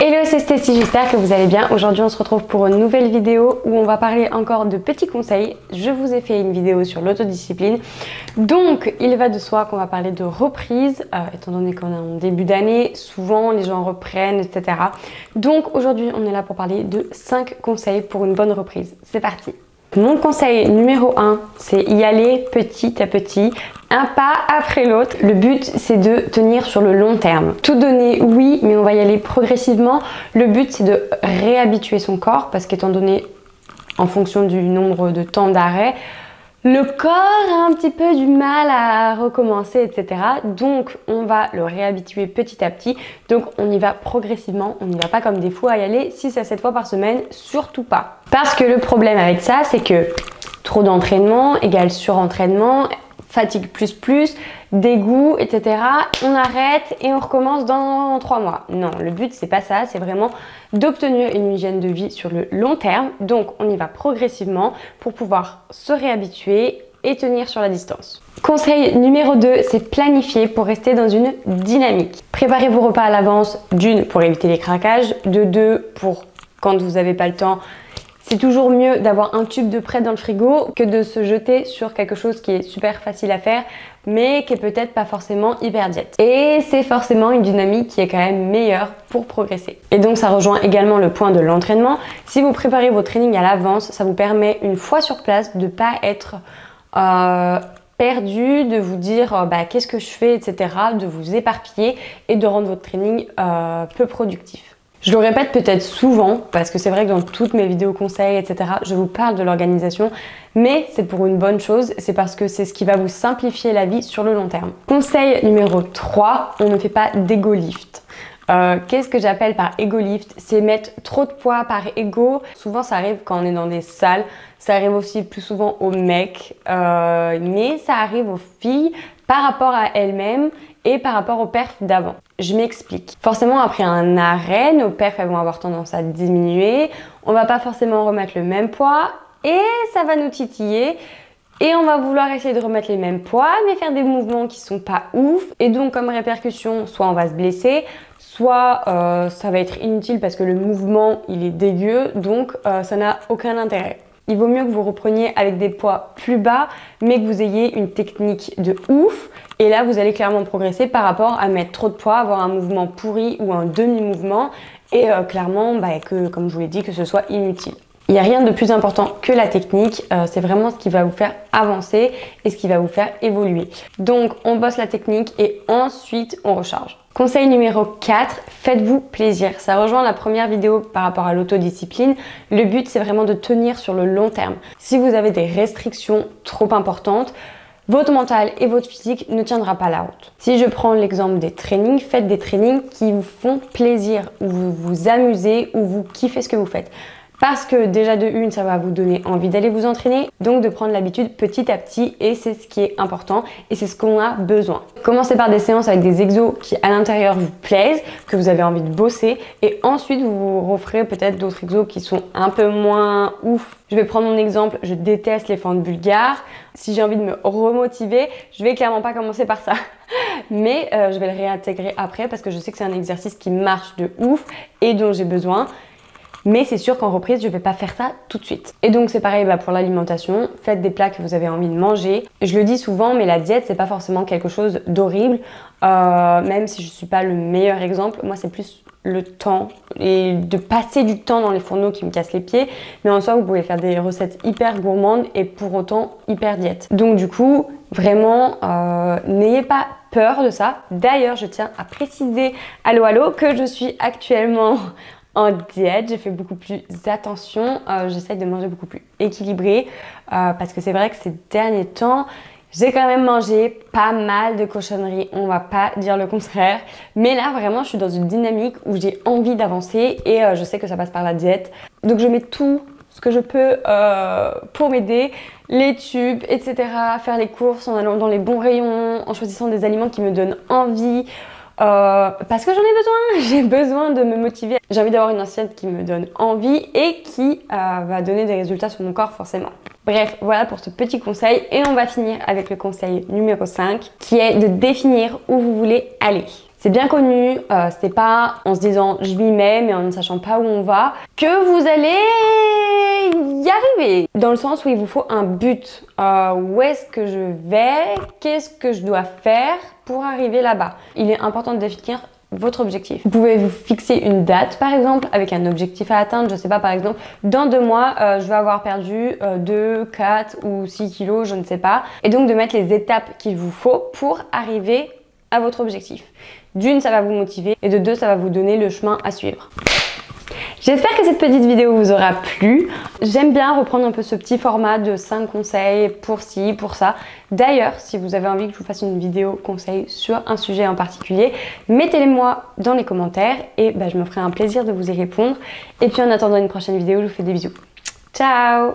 Hello, c'est Stécie, j'espère que vous allez bien. Aujourd'hui, on se retrouve pour une nouvelle vidéo où on va parler encore de petits conseils. Je vous ai fait une vidéo sur l'autodiscipline. Donc, il va de soi qu'on va parler de reprise, étant donné qu'on est en début d'année, souvent les gens reprennent, etc. Donc, aujourd'hui, on est là pour parler de 5 conseils pour une bonne reprise. C'est parti! Mon conseil numéro 1, c'est y aller petit à petit, un pas après l'autre. Le but, c'est de tenir sur le long terme. Tout donner, oui, mais on va y aller progressivement. Le but, c'est de réhabituer son corps parce qu'étant donné, en fonction du nombre de temps d'arrêt, le corps a un petit peu du mal à recommencer, etc. Donc, on va le réhabituer petit à petit. Donc, on y va progressivement. On n'y va pas comme des fous à y aller 6 à 7 fois par semaine, surtout pas. Parce que le problème avec ça, c'est que trop d'entraînement égale surentraînement, fatigue plus, dégoût, etc. On arrête et on recommence dans 3 mois. Non, le but, c'est pas ça. C'est vraiment d'obtenir une hygiène de vie sur le long terme. Donc, on y va progressivement pour pouvoir se réhabituer et tenir sur la distance. Conseil numéro 2, c'est planifier pour rester dans une dynamique. Préparez vos repas à l'avance, d'une, pour éviter les craquages, de deux, pour quand vous n'avez pas le temps. C'est toujours mieux d'avoir un tube de prêt dans le frigo que de se jeter sur quelque chose qui est super facile à faire, mais qui est peut-être pas forcément hyper diète. Et c'est forcément une dynamique qui est quand même meilleure pour progresser. Et donc ça rejoint également le point de l'entraînement. Si vous préparez vos trainings à l'avance, ça vous permet une fois sur place de ne pas être perdu, de vous dire qu'est-ce que je fais, etc. De vous éparpiller et de rendre votre training peu productif. Je le répète peut-être souvent parce que c'est vrai que dans toutes mes vidéos conseils, etc., je vous parle de l'organisation, mais c'est pour une bonne chose, c'est parce que c'est ce qui va vous simplifier la vie sur le long terme. Conseil numéro 3, on ne fait pas d'ego lift. Qu'est-ce que j'appelle par ego lift? C'est mettre trop de poids par ego. Souvent ça arrive quand on est dans des salles, ça arrive aussi plus souvent aux mecs, mais ça arrive aux filles par rapport à elles-mêmes et par rapport aux perfs d'avant. Je m'explique. Forcément, après un arrêt, nos perfs elles vont avoir tendance à diminuer. On va pas forcément remettre le même poids et ça va nous titiller. Et on va vouloir essayer de remettre les mêmes poids, mais faire des mouvements qui sont pas ouf. Et donc, comme répercussion, soit on va se blesser, soit ça va être inutile parce que le mouvement, il est dégueu. Donc, ça n'a aucun intérêt. Il vaut mieux que vous repreniez avec des poids plus bas, mais que vous ayez une technique de ouf. Et là, vous allez clairement progresser par rapport à mettre trop de poids, avoir un mouvement pourri ou un demi-mouvement. Et clairement, que, comme je vous l'ai dit, que ce soit inutile. Il n'y a rien de plus important que la technique, c'est vraiment ce qui va vous faire avancer et ce qui va vous faire évoluer. Donc, on bosse la technique et ensuite, on recharge. Conseil numéro 4, faites-vous plaisir. Ça rejoint la première vidéo par rapport à l'autodiscipline. Le but, c'est vraiment de tenir sur le long terme. Si vous avez des restrictions trop importantes, votre mental et votre physique ne tiendra pas la route. Si je prends l'exemple des trainings, faites des trainings qui vous font plaisir, où vous vous amusez, où vous kiffez ce que vous faites. Parce que déjà de une, ça va vous donner envie d'aller vous entraîner, donc de prendre l'habitude petit à petit et c'est ce qui est important et c'est ce qu'on a besoin. Commencez par des séances avec des exos qui à l'intérieur vous plaisent, que vous avez envie de bosser et ensuite vous referez peut-être d'autres exos qui sont un peu moins ouf. Je vais prendre mon exemple, je déteste les fentes bulgares. Si j'ai envie de me remotiver, je vais clairement pas commencer par ça. Mais je vais le réintégrer après parce que je sais que c'est un exercice qui marche de ouf et dont j'ai besoin. Mais c'est sûr qu'en reprise, je ne vais pas faire ça tout de suite. Et donc c'est pareil pour l'alimentation, faites des plats que vous avez envie de manger. Je le dis souvent, mais la diète, c'est pas forcément quelque chose d'horrible. Même si je ne suis pas le meilleur exemple, moi c'est plus le temps et de passer du temps dans les fourneaux qui me cassent les pieds. Mais en soi, vous pouvez faire des recettes hyper gourmandes et pour autant hyper diète. Donc du coup, vraiment, n'ayez pas peur de ça. D'ailleurs, je tiens à préciser, allô, que je suis actuellement en diète, j'ai fait beaucoup plus attention, j'essaie de manger beaucoup plus équilibré parce que c'est vrai que ces derniers temps, j'ai quand même mangé pas mal de cochonneries, on va pas dire le contraire, mais là vraiment je suis dans une dynamique où j'ai envie d'avancer et je sais que ça passe par la diète, donc je mets tout ce que je peux pour m'aider, les tubes, etc., faire les courses en allant dans les bons rayons, en choisissant des aliments qui me donnent envie, parce que j'en ai besoin, j'ai besoin de me motiver. J'ai envie d'avoir une assiette qui me donne envie et qui va donner des résultats sur mon corps forcément. Bref, voilà pour ce petit conseil et on va finir avec le conseil numéro 5 qui est de définir où vous voulez aller. C'est bien connu, c'est pas en se disant je m'y mets mais en ne sachant pas où on va que vous allez y arriver. Dans le sens où il vous faut un but. Où est-ce que je vais? Qu'est-ce que je dois faire pour arriver là-bas? Il est important de définir votre objectif. Vous pouvez vous fixer une date par exemple avec un objectif à atteindre. Je sais pas, par exemple, dans 2 mois, je vais avoir perdu 2, 4 ou 6 kilos, je ne sais pas. Et donc de mettre les étapes qu'il vous faut pour arriver à votre objectif. D'une, ça va vous motiver et de 2, ça va vous donner le chemin à suivre. J'espère que cette petite vidéo vous aura plu. J'aime bien reprendre un peu ce petit format de 5 conseils pour ci, pour ça. D'ailleurs, si vous avez envie que je vous fasse une vidéo conseil sur un sujet en particulier, mettez-les moi dans les commentaires et je me ferai un plaisir de vous y répondre. Et puis en attendant une prochaine vidéo, je vous fais des bisous. Ciao!